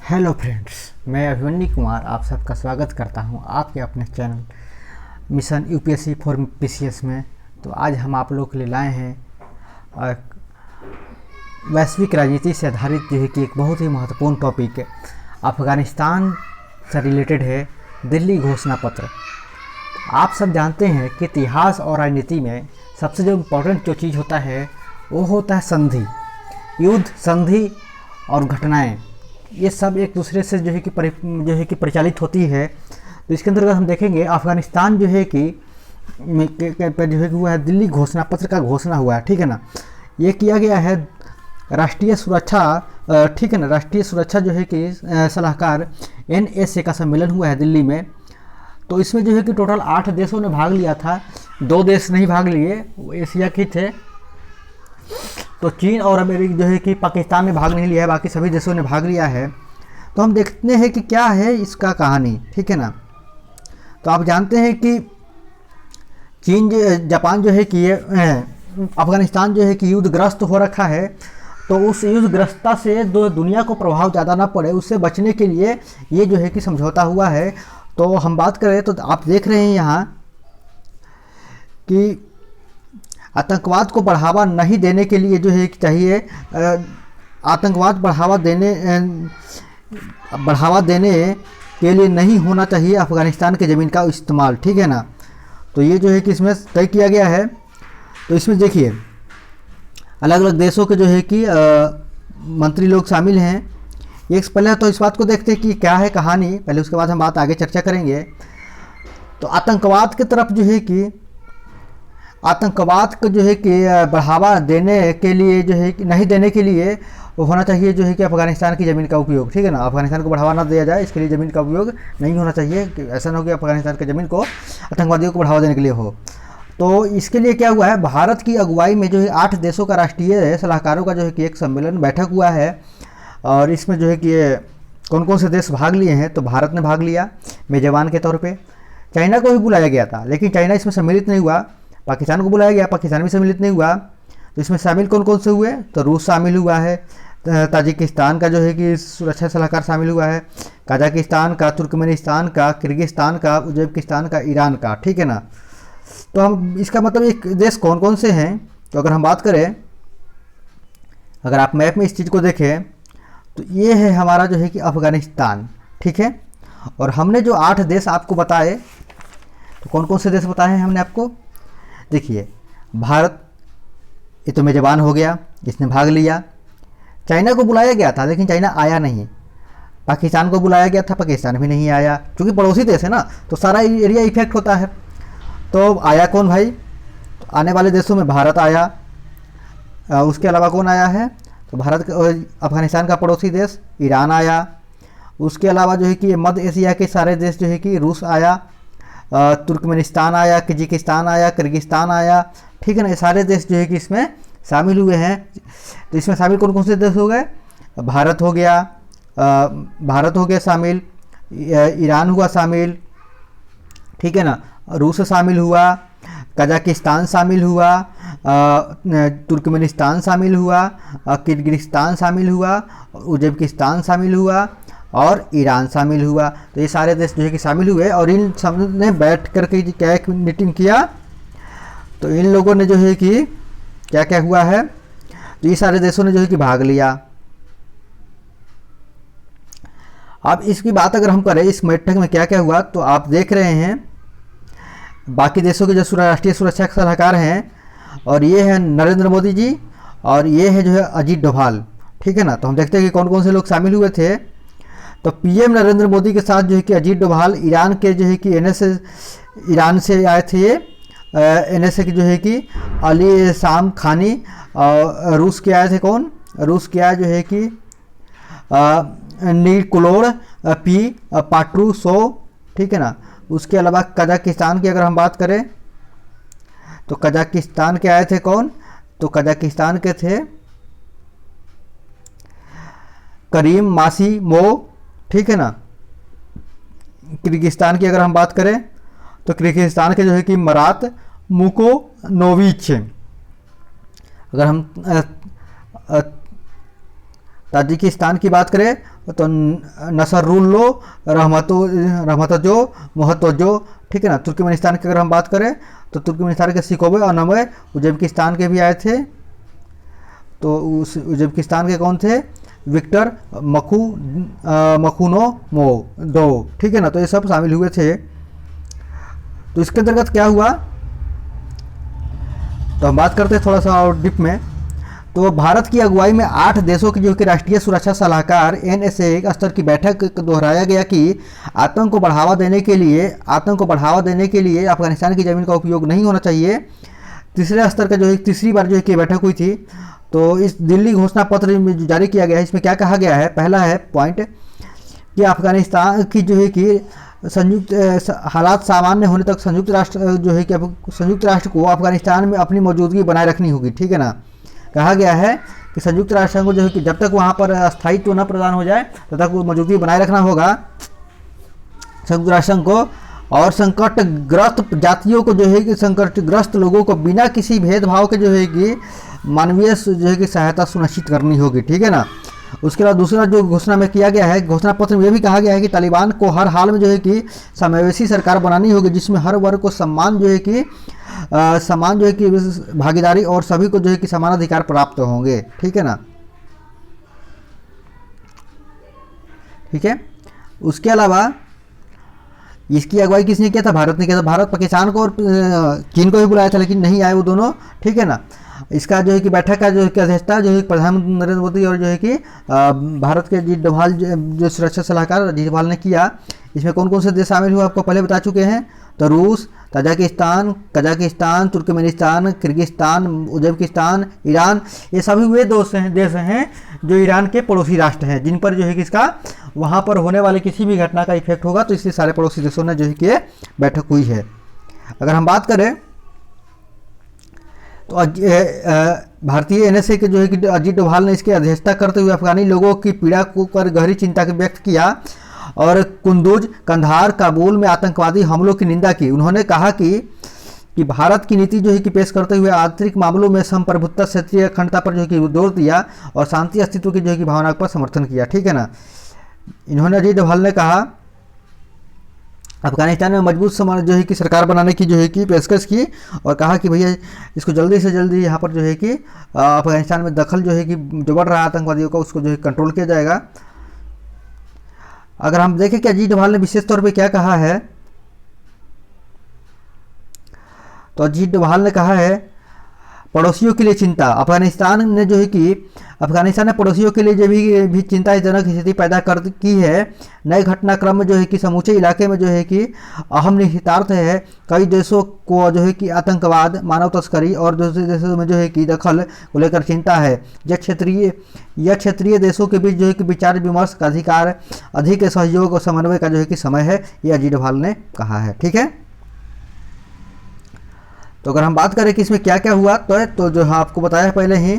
Hello friends, मैं अभिमन्यु कुमार आप सबका स्वागत करता हूं आपके अपने channel mission UPSC for PCS में। तो आज हम आप लोगों के लिए लाए हैं वैश्विक राजनीति से आधारित जो है कि एक बहुत ही महत्वपूर्ण टॉपिक है, अफ़गानिस्तान से रिलेटेड है दिल्ली घोषणा पत्र। आप सब जानते हैं कि इतिहास और राजनीति में सबसे जो इम्पोर्टेंट जो चीज़ होता है वो होता है संधि, युद्ध, संधि और घटनाएं। ये सब एक दूसरे से जो है कि परिचालित होती है। तो इसके अंतर्गत हम देखेंगे अफ़गानिस्तान जो है कि हुआ है दिल्ली घोषणा पत्र का घोषणा हुआ है, ठीक है ना। ये किया गया है राष्ट्रीय सुरक्षा, ठीक है ना, राष्ट्रीय सुरक्षा जो है कि सलाहकार NSA का सम्मेलन हुआ है दिल्ली में। तो इसमें जो है कि टोटल 8 देशों ने भाग लिया था, 2 देश नहीं भाग लिए, वो एशिया के थे। तो चीन और अमेरिका जो है कि पाकिस्तान ने भाग नहीं लिया है, बाकी सभी देशों ने भाग लिया है। तो हम देखते हैं कि क्या है इसका कहानी, ठीक है ना। तो आप जानते हैं कि चीन जापान जो है कि अफ़गानिस्तान जो है कि युद्धग्रस्त हो रखा है। तो उस युद्धग्रस्तता से दुनिया को प्रभाव ज़्यादा ना पड़े, उससे बचने के लिए ये जो है कि समझौता हुआ है। तो हम बात करें तो आप देख रहे हैं यहाँ कि आतंकवाद को बढ़ावा नहीं देने के लिए जो है कि चाहिए, आतंकवाद बढ़ावा देने के लिए नहीं होना चाहिए अफ़गानिस्तान के ज़मीन का इस्तेमाल, ठीक है ना। तो ये जो है कि इसमें तय किया गया है। तो इसमें देखिए अलग अलग देशों के जो है कि मंत्री लोग शामिल हैं। एक पहले तो इस बात को देखते हैं कि क्या है कहानी, पहले उसके बाद हम बात आगे चर्चा करेंगे। तो आतंकवाद की तरफ जो है कि आतंकवाद को जो है कि बढ़ावा देने के लिए जो है कि नहीं देने के लिए होना चाहिए जो है कि अफ़गानिस्तान की ज़मीन का उपयोग, ठीक है ना। अफ़गानिस्तान को बढ़ावा ना दिया जाए, इसके लिए ज़मीन का उपयोग नहीं होना चाहिए कि ऐसा ना हो कि अफ़गानिस्तान की ज़मीन को आतंकवादियों को बढ़ावा देने के लिए हो। तो इसके लिए क्या हुआ है, भारत की अगुवाई में जो है 8 देशों का राष्ट्रीय सलाहकारों का जो है कि एक सम्मेलन बैठक हुआ है। और इसमें जो है कि कौन कौन से देश भाग लिए हैं, तो भारत ने भाग लिया मेजबान के तौर पर। चाइना को भी बुलाया गया था, लेकिन चाइना इसमें सम्मिलित नहीं हुआ। पाकिस्तान को बुलाया गया, पाकिस्तान भी सम्मिलित नहीं हुआ। तो इसमें शामिल कौन कौन से हुए, तो रूस शामिल हुआ है, ताजिकिस्तान का जो है कि सुरक्षा सलाहकार शामिल हुआ है, कजाकिस्तान का, तुर्कमेनिस्तान का, किर्गिस्तान का, उज्बेकिस्तान का, ईरान का, ठीक है ना। तो हम इसका मतलब एक देश कौन कौन से हैं, तो अगर हम बात करें, अगर आप मैप में इस चीज़ को देखें तो ये है हमारा जो है कि अफ़गानिस्तान, ठीक है। और हमने जो 8 देश आपको बताए, तो कौन कौन से देश बताए हैं हमने आपको, देखिए भारत ये तो मेजबान हो गया, इसने भाग लिया। चाइना को बुलाया गया था लेकिन चाइना आया नहीं। पाकिस्तान को बुलाया गया था, पाकिस्तान भी नहीं आया, क्योंकि पड़ोसी देश है ना, तो सारा एरिया इफेक्ट होता है। तो आया कौन भाई, तो आने वाले देशों में भारत आया। उसके अलावा कौन आया है, तो भारत अफ़गानिस्तान का पड़ोसी देश ईरान आया। उसके अलावा जो है कि मध्य एशिया के सारे देश जो है कि रूस आया, तुर्कमेनिस्तान आया, कजाकिस्तान आया, किर्गिस्तान आया, ठीक है ना। ये सारे देश जो है कि इसमें शामिल हुए हैं। तो इसमें शामिल कौन कौन से देश हो गए, भारत हो गया, शामिल, ईरान हुआ शामिल, ठीक है ना, रूस शामिल हुआ, कजाकिस्तान शामिल हुआ, तुर्कमेनिस्तान शामिल हुआ, किर्गिस्तान शामिल हुआ, उज्बेकिस्तान शामिल हुआ और ईरान शामिल हुआ। तो ये सारे देश जो है कि शामिल हुए और इन सब ने बैठ करके क्या एक मीटिंग किया। तो इन लोगों ने जो है कि क्या क्या हुआ है, तो ये सारे देशों ने जो है कि भाग लिया। अब इसकी बात अगर हम करें इस बैठक में क्या क्या हुआ, तो आप देख रहे हैं बाकी देशों के जो राष्ट्रीय सुरक्षा सलाहकार हैं, और ये है नरेंद्र मोदी जी, और ये है जो है अजीत डोभाल, ठीक है ना। तो हम देखते हैं कि कौन कौन से लोग शामिल हुए थे। तो PM नरेंद्र मोदी के साथ जो है कि अजीत डोभाल, ईरान के जो है कि ईरान से आए थे NSA के जो है कि अली शाम खानी, और रूस के आए थे कौन, रूस के आए जो है कि निकोलोर पी पाट्रूसो, ठीक है ना। उसके अलावा कजाकिस्तान की अगर हम बात करें, तो कजाकिस्तान के आए थे कौन, तो कजाकिस्तान के थे करीम मासीमो, ठीक है ना। किर्गिस्तान की अगर हम बात करें, तो किर्गिस्तान के जो है कि मरात मुकोनोविच। अगर हम ताजिकिस्तान की बात करें तो नसरुल्लो रहमतजो मोहतजो, ठीक है ना। तुर्कमेनिस्तान की अगर हम बात करें तो तुर्कमेनिस्तान के सिकोवे और नमय, उज्बेकिस्तान के भी आए थे। तो उस उज्बेकिस्तान के कौन थे? विक्टर मखूनोमोव, ठीक है ना। तो ये सब शामिल हुए थे। तो इसके अंतर्गत क्या हुआ, तो हम बात करते हैं थोड़ा सा और डीप में। तो भारत की अगुवाई में 8 देशों की जो कि राष्ट्रीय सुरक्षा सलाहकार NSA स्तर की बैठक दोहराया गया कि आतंक को बढ़ावा देने के लिए अफगानिस्तान की ज़मीन का उपयोग नहीं होना चाहिए। तीसरे स्तर का जो है तीसरी बार जो है कि बैठक हुई थी। तो इस दिल्ली घोषणा पत्र में जारी किया गया है, इसमें क्या कहा गया है? पहला है पॉइंट कि अफगानिस्तान की जो है कि हालात सामान्य होने तक संयुक्त राष्ट्र को अफगानिस्तान में अपनी मौजूदगी बनाए रखनी होगी, ठीक है ना। कहा गया है कि संयुक्त राष्ट्र को जो है कि जब तक वहाँ पर स्थायित्व न प्रदान हो जाए तब तक वो मौजूदगी बनाए रखना होगा संयुक्त राष्ट्र को। और संकटग्रस्त जातियों को जो है कि संकटग्रस्त लोगों को बिना किसी भेदभाव के जो है कि मानवीय जो है कि सहायता सुनिश्चित करनी होगी, ठीक है ना। उसके बाद दूसरा जो घोषणा में किया गया है, घोषणा पत्र में यह भी कहा गया है कि तालिबान को हर हाल में जो है कि समावेशी सरकार बनानी होगी जिसमें हर वर्ग को समान जो है कि भागीदारी और सभी को जो है कि समान अधिकार प्राप्त होंगे, ठीक है ना। ठीक है। उसके अलावा इसकी अगुवाई किसने किया था? भारत ने किया था। भारत पाकिस्तान को और चीन को भी बुलाया था, लेकिन नहीं आए वो दोनों, ठीक है ना। इसका जो है कि बैठक का जो है कि अध्यक्षता जो है प्रधानमंत्री नरेंद्र मोदी और जो है कि भारत के अजीत डोभाल जो सुरक्षा सलाहकार अजीत डोभाल ने किया। इसमें कौन कौन से देश शामिल हुए आपको पहले बता चुके हैं। तो रूस, Tajikistan, Kazakhstan, Turkmenistan, Kyrgyzstan, Uzbekistan, Iran, ये सभी वे देश हैं जो ईरान के पड़ोसी राष्ट्र हैं, जिन पर जो है कि इसका वहाँ पर होने वाले किसी भी घटना का इफेक्ट होगा। तो इसलिए सारे पड़ोसी देशों ने जो है कि बैठक हुई है। अगर हम बात करें तो भारतीय NSA के जो है कि अजीत डोभाल ने इसकी अध्यक्षता करते हुए अफगानी लोगों की पीड़ा को पर गहरी चिंता व्यक्त किया और कुंदुज, कंधार, काबुल में आतंकवादी हमलों की निंदा की। उन्होंने कहा कि भारत की नीति जो है कि पेश करते हुए आंतरिक मामलों में संप्रभुत्ता, क्षेत्रीय अखंडता पर जो है कि जोर दिया और शांति अस्तित्व की जो है कि भावना पर समर्थन किया, ठीक है ना। इन्होंने अजीत डोभाल ने कहा अफगानिस्तान में मजबूत जो है कि सरकार बनाने की जो है कि पेशकश की और कहा कि भैया इसको जल्दी से जल्दी यहाँ पर जो है कि अफगानिस्तान में दखल जो है कि जो बढ़ रहा है आतंकवादियों का उसको जो है कंट्रोल किया जाएगा। अगर हम देखें कि अजीत डोभाल ने विशेष तौर पे क्या कहा है, तो अजीत डोभाल ने कहा है पड़ोसियों के लिए चिंता। अफगानिस्तान ने पड़ोसियों के लिए जो भी चिंताजनक स्थिति पैदा की है। नए घटनाक्रम में जो है कि समूचे इलाके में जो है कि अहम निहितार्थ है। कई देशों को जो है कि आतंकवाद, मानव तस्करी और दूसरे देशों में जो है कि दखल को लेकर चिंता है। यह क्षेत्रीय देशों के बीच जो है कि विचार विमर्श का अधिक सहयोग और समन्वय का जो है कि समय है, ये अजीत डोभाल ने कहा है, ठीक है। तो अगर हम बात करें कि इसमें क्या क्या हुआ तो जो है आपको बताया पहले ही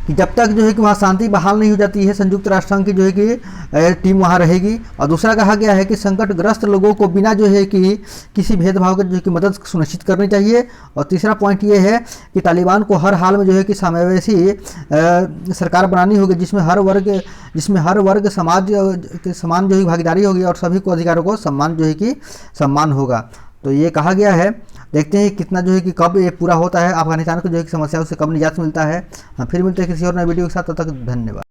कि जब तक जो है कि वहाँ शांति बहाल नहीं हो जाती है संयुक्त राष्ट्र संघ की जो है कि टीम वहाँ रहेगी। और दूसरा कहा गया है कि संकटग्रस्त लोगों को बिना जो है कि किसी भेदभाव के जो है कि मदद सुनिश्चित करनी चाहिए। और तीसरा पॉइंट ये है कि तालिबान को हर हाल में जो है कि समावेशी सरकार बनानी होगी जिसमें हर वर्ग समाज के समान जो है भागीदारी होगी और सभी को अधिकारों को सम्मान जो है कि सम्मान होगा। तो ये कहा गया है। देखते हैं कितना जो है कि कब ये पूरा होता है, अफगानिस्तान को जो है कि समस्याओं से कब निजात मिलता है। हम फिर मिलते हैं किसी और नए वीडियो के साथ, तब तक धन्यवाद।